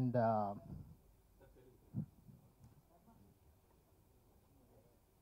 And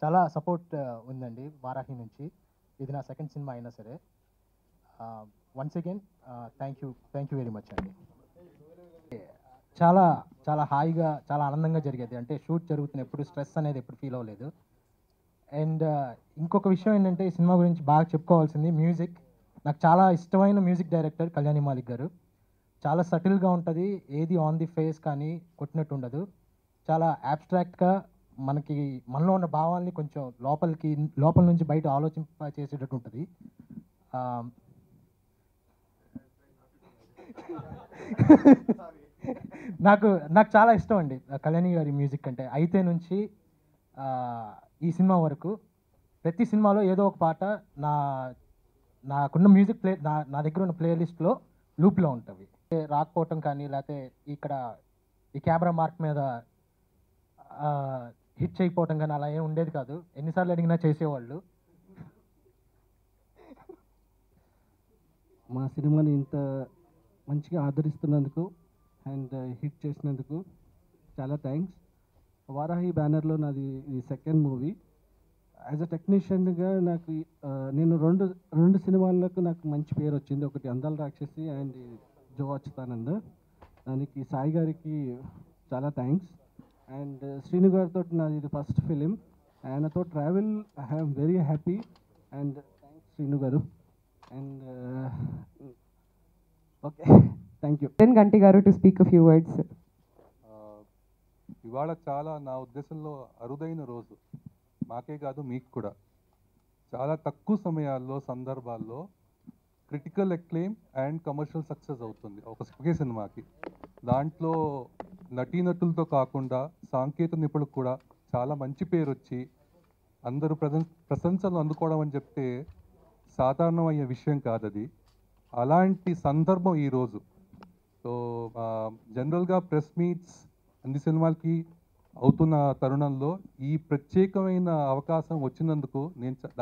చాలా support ఉందండి వారాహి నుంచి. ఇది నా సెకండ్ సినిమా అయినా సరే. Once again thank you very much అండి. చాలా చాలా హాయిగా, చాలా ఆనందంగా జరిగేది. అంటే షూట్ జరుగుతున్న ఎప్పుడు స్ట్రెస్ అనేది ఎప్పుడు ఫీల్ అవ్వలేదు. అండ్ ఇంకొక విషయం ఏంటంటే ఈ సినిమా గురించి బాగా చెప్పుకోవాల్సింది మ్యూజిక్. నాకు చాలా ఇష్టమైన మ్యూజిక్ డైరెక్టర్ కళ్యాణి మాలిక్ గారు. చాలా సటిల్గా ఉంటుంది, ఏది ఆన్ ది ఫేస్ కానీ కొట్టినట్టు ఉండదు. చాలా యాబ్స్ట్రాక్ట్గా మనలో ఉన్న భావాల్ని కొంచెం లోపల నుంచి బయట ఆలోచింప చేసేటట్టు ఉంటుంది. నాకు చాలా ఇష్టం అండి కళ్యాణి గారి మ్యూజిక్ అంటే. అయితే నుంచి ఈ సినిమా వరకు ప్రతి సినిమాలో ఏదో ఒక పాట నాకున్న మ్యూజిక్ నా దగ్గర ఉన్న ప్లేలిస్ట్లో లూప్లో ఉంటుంది. రాకపోవటం కానీ, లేకపోతే ఇక్కడ ఈ కెమెరా మార్క్ మీద హిట్ చేయకపోవటం కానీ అలా ఏం ఉండేది కాదు. ఎన్నిసార్లు అడిగినా చేసేవాళ్ళు. మా సినిమాని ఇంత మంచిగా ఆదరిస్తున్నందుకు అండ్ హిట్ చేసినందుకు చాలా థ్యాంక్స్. వారాహి బ్యానర్లో నాది ఈ సెకండ్ మూవీ. యాజ్ అ టెక్నీషియన్గా నాకు నేను రెండు సినిమాలకు నాకు మంచి పేరు వచ్చింది. ఒకటి అందాల రాక్షసి అండ్ జో అచ్యుతానంద్. దానికి సాయి గారికి చాలా థ్యాంక్స్. అండ్ శ్రీను గారితో నాది ఇది ఫస్ట్ ఫిలిం. ఆయనతో travel I am very happy and thanks Srinu గారు. And okay, thank you. Ganti గారు to speak a few words. ఇవాళ చాలా నా ఉద్దేశంలో అరుదైన రోజు. మాకే కాదు, మీకు కూడా. చాలా తక్కువ సమయాల్లో, సందర్భాల్లో క్రిటికల్ ఎక్లెయిమ్ అండ్ కమర్షియల్ సక్సెస్ అవుతుంది ఒకే సినిమాకి. దాంట్లో నటీనటులతో కాకుండా సాంకేతిక నిపుణులకు కూడా చాలా మంచి పేరు వచ్చి అందరూ ప్రశంసలు అందుకోవడం అని చెప్తే సాధారణమయ్యే విషయం కాదు అది. అలాంటి సందర్భం ఈరోజు. సో జనరల్గా ప్రెస్ మీట్స్ అన్ని సినిమాలకి అవుతున్న తరుణంలో ఈ ప్రత్యేకమైన అవకాశం వచ్చినందుకు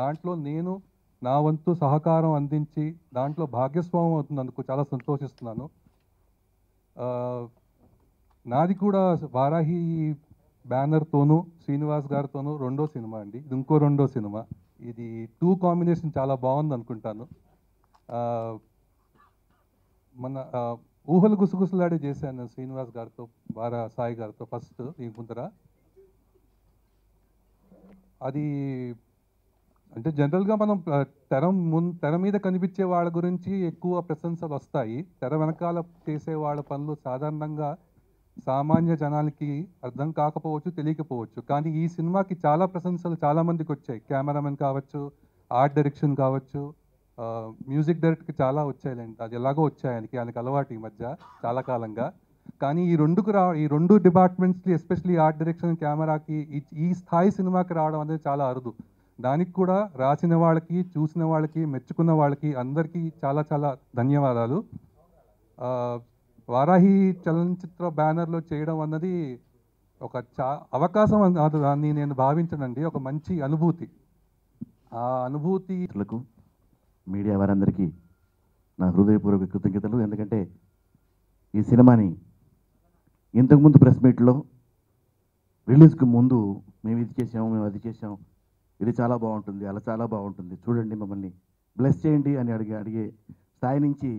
దాంట్లో నేను నా వంతు సహకారం అందించి దాంట్లో భాగస్వామ్యం అవుతున్నందుకు చాలా సంతోషిస్తున్నాను. నాది కూడా వారాహి బ్యానర్తోనూ శ్రీనివాస్ గారితోనూ రెండో సినిమా అండి. ఇది ఇంకో రెండో సినిమా. ఇది 2 కాంబినేషన్ చాలా బాగుంది అనుకుంటాను. మన ఊహలు గుసగుసలాడే చేశాను శ్రీనివాస్ గారితో, సాయి గారితో ఫస్ట్ ఈ ముందర. అది అంటే జనరల్గా మనం తెర మీద కనిపించే వాళ్ళ గురించి ఎక్కువ ప్రశంసలు వస్తాయి. తెర వెనకాల చేసే వాళ్ళ పనులు సాధారణంగా సామాన్య జనాలకి అర్థం కాకపోవచ్చు, తెలియకపోవచ్చు. కానీ ఈ సినిమాకి చాలా ప్రశంసలు చాలామందికి వచ్చాయి. కెమెరామెన్ కావచ్చు, ఆర్ట్ డైరెక్షన్ కావచ్చు, మ్యూజిక్ డైరెక్టర్కి చాలా వచ్చాయిలేండి. అది ఎలాగో వచ్చాయి ఆయనకి అలవాటు ఈ మధ్య చాలా కాలంగా. కానీ ఈ రెండు డిపార్ట్మెంట్స్కి, ఎస్పెషలీ ఆర్ట్ డైరెక్షన్, కెమెరాకి ఈ స్థాయి సినిమాకి రావడం అనేది చాలా అరుదు. దానికి కూడా రాసిన వాళ్ళకి, చూసిన వాళ్ళకి, మెచ్చుకున్న వాళ్ళకి అందరికీ చాలా చాలా ధన్యవాదాలు. వారాహి చలనచిత్ర బ్యానర్లో చేయడం అన్నది ఒక అవకాశం దాన్ని నేను భావించనండి, ఒక మంచి అనుభూతి. ఆ అనుభూతి మీడియా వారందరికీ నా హృదయపూర్వక కృతజ్ఞతలు. ఎందుకంటే ఈ సినిమాని ఇంతకుముందు ప్రెస్ మీట్లో రిలీజ్కి ముందు మేము ఇది చేసాము, మేము అది చేసాము, ఇది చాలా బాగుంటుంది, అలా చాలా బాగుంటుంది, చూడండి మమ్మల్ని బ్లెస్ చేయండి అని అడిగే స్థాయి నుంచి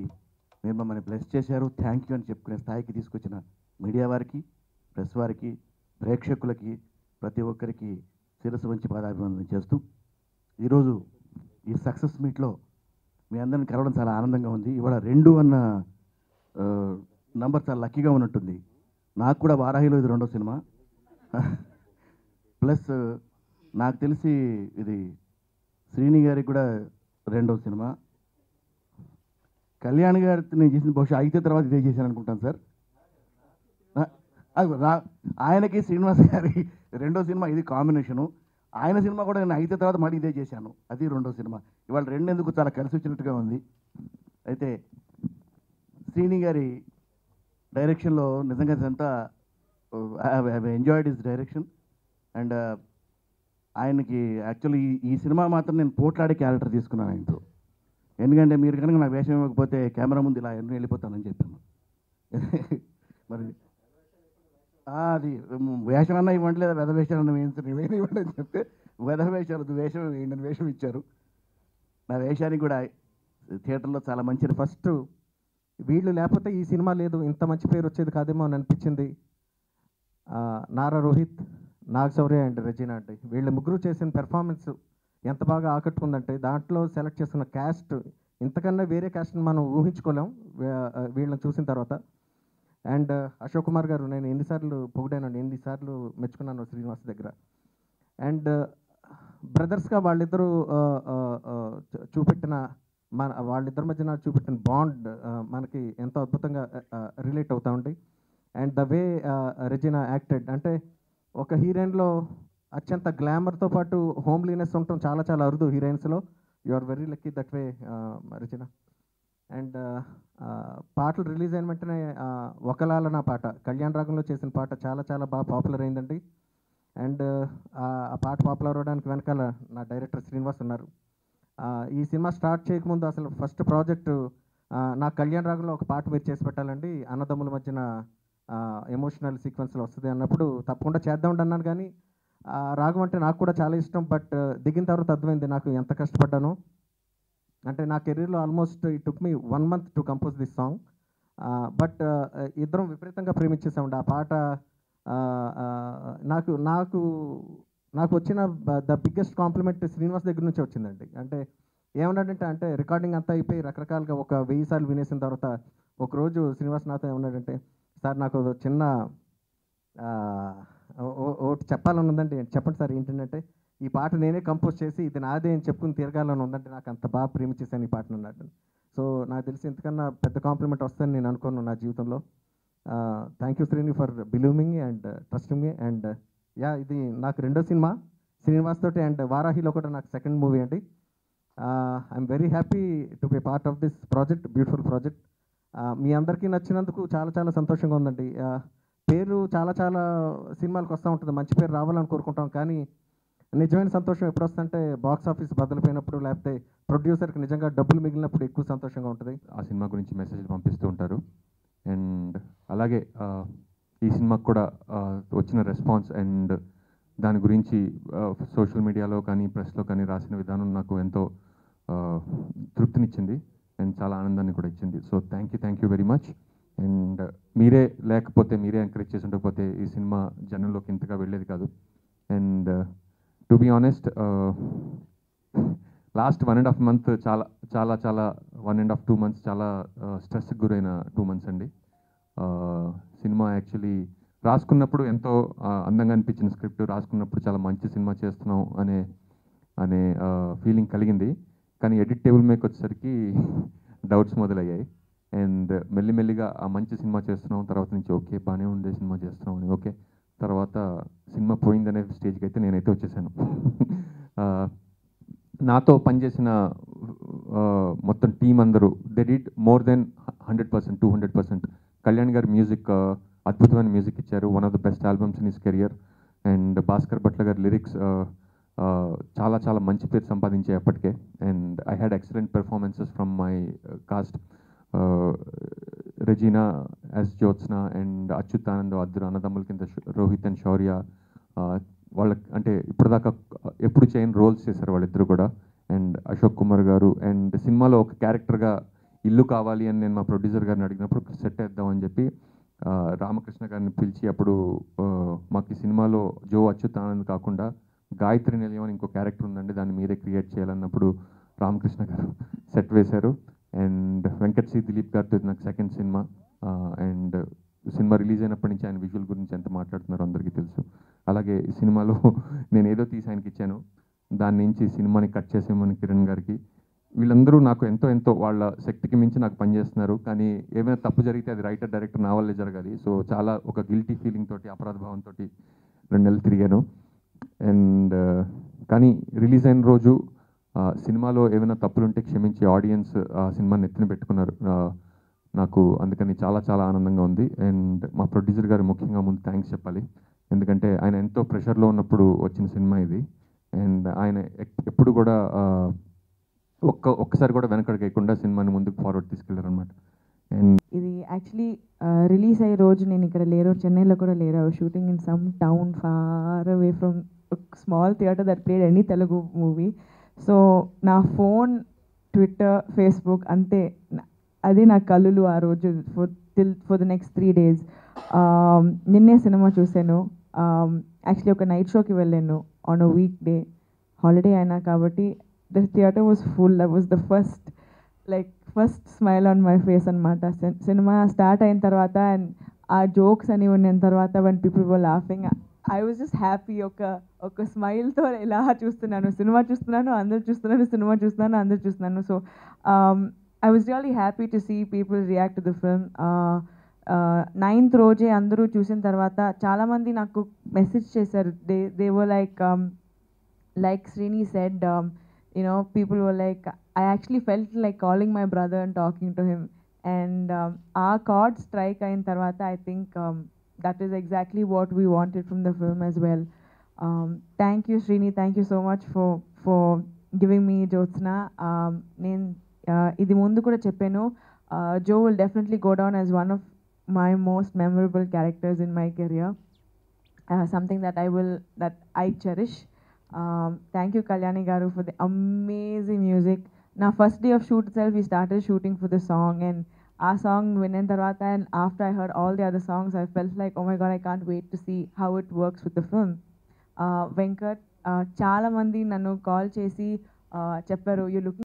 మీరు మమ్మల్ని బ్లెస్ చేశారు, థ్యాంక్ యూ అని చెప్పుకునే స్థాయికి తీసుకొచ్చిన మీడియా వారికి, ప్రెస్ వారికి, ప్రేక్షకులకి, ప్రతి ఒక్కరికి శిరస్సు వంచి పాదాభివందనం చేస్తూ ఈరోజు ఈ సక్సెస్ మీట్లో మీ అందరిని కలవడం చాలా ఆనందంగా ఉంది. ఇవాళ 2 అన్న నంబర్ చాలా లక్కీగా ఉన్నట్టుంది. నాకు కూడా వారాహిలో ఇది రెండో సినిమా, ప్లస్ నాకు తెలిసి ఇది శ్రీని గారికి కూడా రెండో సినిమా. కళ్యాణ్ గారి నేను చేసిన బహుశా అయితే తర్వాత ఇదే చేశాను అనుకుంటాను సార్. ఆయనకి శ్రీనివాస్ గారి రెండో సినిమా, ఇది కాంబినేషను. ఆయన సినిమా కూడా నేను అయితే తర్వాత మళ్ళీ ఇదే చేశాను, అది రెండో సినిమా. ఇవాళ రెండెందుకు చాలా కలిసి వచ్చినట్టుగా ఉంది. అయితే శ్రీని గారి డైరెక్షన్లో నిజంగా ఇదంతా I have enjoyed his direction. And ఆయనకి యాక్చువల్లీ ఈ సినిమా మాత్రం నేను పోట్లాడే క్యారెక్టర్ తీసుకున్నాను ఆయనతో. ఎందుకంటే మీరు కనుక నాకు వేషం ఇవ్వకపోతే కెమెరా ముందు ఇలా ఎన్ని వెళ్ళిపోతానని చెప్పాను. మరి అది వేషం అన్నా ఇవ్వండి లేదా వెధ వేషాలన్నా వేయించండి ఇవ్వండి అని చెప్తే వెధ వేషాలు వేషం వేయండి అని వేషం ఇచ్చారు. నా వేషానికి కూడా థియేటర్లో చాలా మంచి ఫస్ట్ వీళ్ళు లేకపోతే ఈ సినిమా లేదు, ఇంత మంచి పేరు వచ్చేది కాదేమో అని అనిపించింది. నారా రోహిత్, నాగశౌర్య అండ్ రెజీనా అండి, వీళ్ళు ముగ్గురు చేసిన పెర్ఫార్మెన్స్ ఎంత బాగా ఆకట్టుకుందంటే దాంట్లో సెలెక్ట్ చేసుకున్న క్యాస్ట్ ఇంతకన్నా వేరే క్యాస్ట్ని మనం ఊహించుకోలేం వీళ్ళని చూసిన తర్వాత. అండ్ అశోక్ కుమార్ గారు, నేను ఎన్నిసార్లు పొగిడానండి, ఎన్నిసార్లు మెచ్చుకున్నాను శ్రీనివాస్ దగ్గర. అండ్ బ్రదర్స్గా వాళ్ళిద్దరూ చూపెట్టిన వాళ్ళిద్దరి మధ్యన చూపెట్టిన బాండ్ మనకి ఎంతో అద్భుతంగా రిలేట్ అవుతూ ఉంటాయి. And the way Regina acted, అంటే ఒక హీరోయిన్లో అత్యంత గ్లామర్తో పాటు హోమ్లీనెస్ ఉండటం చాలా చాలా అరుదు హీరోయిన్స్లో. You are very lucky that way Regina. And పాటలు రిలీజ్ అయిన వెంటనే ఒకలాలన పాట, కళ్యాణ్ రాగంలో చేసిన పాట చాలా చాలా బాగా పాపులర్ అయిందండి. అండ్ ఆ పాట పాపులర్ అవ్వడానికి వెనకాల నా డైరెక్టర్ శ్రీనివాస్ ఉన్నారు. ఈ సినిమా స్టార్ట్ చేయకముందు అసలు ఫస్ట్ ప్రాజెక్టు నా కళ్యాణ్ రాగంలో ఒక పాట మీరు చేసి పెట్టాలండి, అన్నదమ్ముల మధ్యన ఎమోషనల్ సీక్వెన్స్లో వస్తుంది అన్నప్పుడు తప్పకుండా చేద్దామండి అన్నాను. కానీ రాగం అంటే నాకు కూడా చాలా ఇష్టం. బట్ దిగిన తర్వాత అర్థమైంది నాకు ఎంత కష్టపడ్డాను. అంటే నా కెరీర్లో almost it took me 1 month to compose this song. But ఇద్దరం విపరీతంగా ప్రేమించేసామండి ఆ పాట. నాకు నాకు నాకు వచ్చిన ద బిగ్గెస్ట్ కాంప్లిమెంట్ శ్రీనివాస్ దగ్గర నుంచి వచ్చిందండి. అంటే ఏమన్నాడంటే, అంటే రికార్డింగ్ అంతా అయిపోయి రకరకాలుగా ఒక 1000 సార్లు వినేసిన తర్వాత ఒకరోజు శ్రీనివాస్ నాతో ఏమన్నాడంటే, సార్ నాకు చిన్న ఒకటి చెప్పాలని ఉందండి. చెప్పండి సార్ ఏంటంటే, ఈ పాట నేనే కంపోజ్ చేసి ఇది నాదే అని చెప్పుకుని తిరగాలని ఉందంటే, నాకు అంత బాగా ప్రేమించేసాను ఈ పాటను అన్నాడు. సో నాకు తెలిసి ఇంతకన్నా పెద్ద కాంప్లిమెంట్ వస్తుందని నేను అనుకున్నాను నా జీవితంలో. Thank you Srini for believing me and trusting me. And ఇది నాకు రెండో సినిమా శ్రీనివాస్ తోటి. అండ్ వారాహిలో కూడా నాకు సెకండ్ మూవీ అండి. I'm very happy to be part of this project, beautiful project. మీ అందరికీ నచ్చినందుకు చాలా చాలా సంతోషంగా ఉందండి. పేరు చాలా చాలా సినిమాలకు వస్తూ ఉంటుంది, మంచి పేరు రావాలని కోరుకుంటాం. కానీ నిజమైన సంతోషం ఎప్పుడు వస్తుందంటే బాక్స్ ఆఫీస్ బదులుపోయినప్పుడు, లేకపోతే ప్రొడ్యూసర్కి నిజంగా డబ్బులు మిగిలినప్పుడు ఎక్కువ సంతోషంగా ఉంటుంది. ఆ సినిమా గురించి మెసేజ్లు పంపిస్తూ ఉంటారు. అండ్ అలాగే ఈ సినిమాకు కూడా వచ్చిన రెస్పాన్స్ అండ్ దాని గురించి సోషల్ మీడియాలో కానీ ప్రెస్లో కానీ రాసిన విధానం నాకు ఎంతో తృప్తినిచ్చింది అండ్ చాలా ఆనందాన్ని కూడా ఇచ్చింది. So thank you very much. And మీరే లేకపోతే, మీరే ఎంకరేజ్ చేసి ఉండకపోతే ఈ సినిమా జనంలోకి ఇంతగా వెళ్ళేది కాదు. And to be honest, last 1.5 month చాలా చాలా చాలా 1.5-2 months చాలా స్ట్రెస్కి గురైన 2 months అండి. సినిమా యాక్చువల్లీ రాసుకున్నప్పుడు ఎంతో అందంగా అనిపించిన స్క్రిప్ట్, రాసుకున్నప్పుడు చాలా మంచి సినిమా చేస్తున్నాం అనే ఫీలింగ్ కలిగింది. కానీ ఎడిట్ టేబుల్ మీదకి వచ్చేసరికి డౌట్స్ మొదలయ్యాయి. అండ్ మెల్లిమెల్లిగా ఆ మంచి సినిమా చేస్తున్నాం, తర్వాత నుంచి ఓకే బాగానే ఉండే సినిమా చేస్తున్నాం అని ఓకే, తర్వాత సినిమా పోయిందనే స్టేజ్కి అయితే నేనైతే వచ్చేసాను. నాతో పనిచేసిన మొత్తం టీం అందరూ they did more than 100%, 200%. Kalyan గారి మ్యూజిక్ అద్భుతమైన మ్యూజిక్ ఇచ్చారు, one of the best albums in his career. And Bhaskar Bhatla గారి లిరిక్స్ చాలా చాలా మంచి పేరు సంపాదించాయి అప్పటికే. And I had excellent performances from my cast. Regina as Jyotsna and Achyutanand, అద్దరు అన్నదమ్ముల కింద రోహిత్ అండ్ శౌర్య, వాళ్ళకి అంటే ఇప్పటిదాకా ఎప్పుడు చేయని రోల్స్ చేశారు వాళ్ళిద్దరు కూడా. అండ్ అశోక్ కుమార్ గారు, అండ్ సినిమాలో ఒక క్యారెక్టర్గా ఇల్లు కావాలి అని నేను మా ప్రొడ్యూసర్ గారిని అడిగినప్పుడు సెట్ వేద్దామని చెప్పి రామకృష్ణ గారిని పిలిచి, అప్పుడు మాకు ఈ సినిమాలో జో అచ్యుతానంద్ కాకుండా గాయత్రి నిలయం అని ఇంకో క్యారెక్టర్ ఉందండి, దాన్ని మీరే క్రియేట్ చేయాలన్నప్పుడు రామకృష్ణ గారు సెట్ వేశారు. అండ్ వెంకట్ సి దిలీప్ గారితో నాకు second cinema. And cinema release అయినప్పటి నుంచి ఆయన విజువల్ గురించి ఎంత మాట్లాడుతున్నారో అందరికీ తెలుసు. అలాగే ఈ సినిమాలో నేను ఏదో తీసి ఆయనకి ఇచ్చాను, దాని నుంచి సినిమాని కట్ చేసేమని కిరణ్ గారికి. వీళ్ళందరూ నాకు ఎంతో వాళ్ళ శక్తికి మించి నాకు పనిచేస్తున్నారు. కానీ ఏమైనా తప్పు జరిగితే అది రైటర్ డైరెక్టర్ నా వల్లే జరగాలి. సో చాలా ఒక గిల్టీ ఫీలింగ్ తోటి, అపరాధ భావంతో 2 నెలలు తిరిగాను. అండ్ కానీ రిలీజ్ అయిన రోజు సినిమాలో ఏమైనా తప్పులుంటే క్షమించి ఆడియన్స్ ఆ సినిమాని ఎత్తిన పెట్టుకున్నారు నాకు. అందుకని చాలా చాలా ఆనందంగా ఉంది. అండ్ మా ప్రొడ్యూసర్ గారు ముఖ్యంగా ముందు థ్యాంక్స్ చెప్పాలి, ఎందుకంటే ఆయన ఎంతో ప్రెషర్లో ఉన్నప్పుడు వచ్చిన సినిమా ఇది. అండ్ ఆయన ఎప్పుడు కూడా ఒక్కసారి కూడా వెనకడికేయకుండా సినిమాని ముందుకు ఫార్వర్డ్ తీసుకెళ్లారనమాట. అండ్ ఇది యాక్చువల్లీ రిలీజ్ అయ్యే రోజు నేను ఇక్కడ లేరు, చెన్నైలో కూడా లేరు. Shooting in some town far away from small theatre that played any Telugu movie. So నా ఫోన్, ట్విట్టర్, ఫేస్బుక్ అంతే, అది నా కళ్ళులు ఆ రోజు ఫర్ ద నెక్స్ట్ 3 days. నిన్నే సినిమా చూశాను. యాక్చువల్లీ ఒక నైట్ షోకి వెళ్ళాను on a week day, holiday అయినా కాబట్టి. The theatre was full. That was the first smile on my face అనమాట. సినిమా స్టార్ట్ అయిన తర్వాత అండ్ ఆ జోక్స్ అని ఉన్న తర్వాత one people were laughing, I was just happy. ఒక స్మైల్తో ఇలా చూస్తున్నాను, సినిమా చూస్తున్నాను, అందరు చూస్తున్నాను, సినిమా చూస్తున్నాను, అందరు చూస్తున్నాను. So I was really happy to see people react to the film. 9th రోజే అందరూ చూసిన తర్వాత చాలామంది నాకు మెసేజ్ చేశారు. They were like Srini said, people were like, I actually felt like calling my brother and talking to him. And our chord strike ayin tarvata, I think that is exactly what we wanted from the film as well. Thank you, Srini. Thank you so much for giving me Jyotsna. Idi mundu kuda cheppanu, Joe will definitely go down as one of my most memorable characters in my career. Something that I cherish. Thank you, Kalyani Garu, for the amazing music. Now, first day of shoot itself, we started shooting for the song, and our song Vinan Tarvata, and after I heard all the other songs, I felt like, oh my god, I can't wait to see how it works with the film. Venkat, చాలా మంది నన్ను call చేసి చెప్పారు, you looking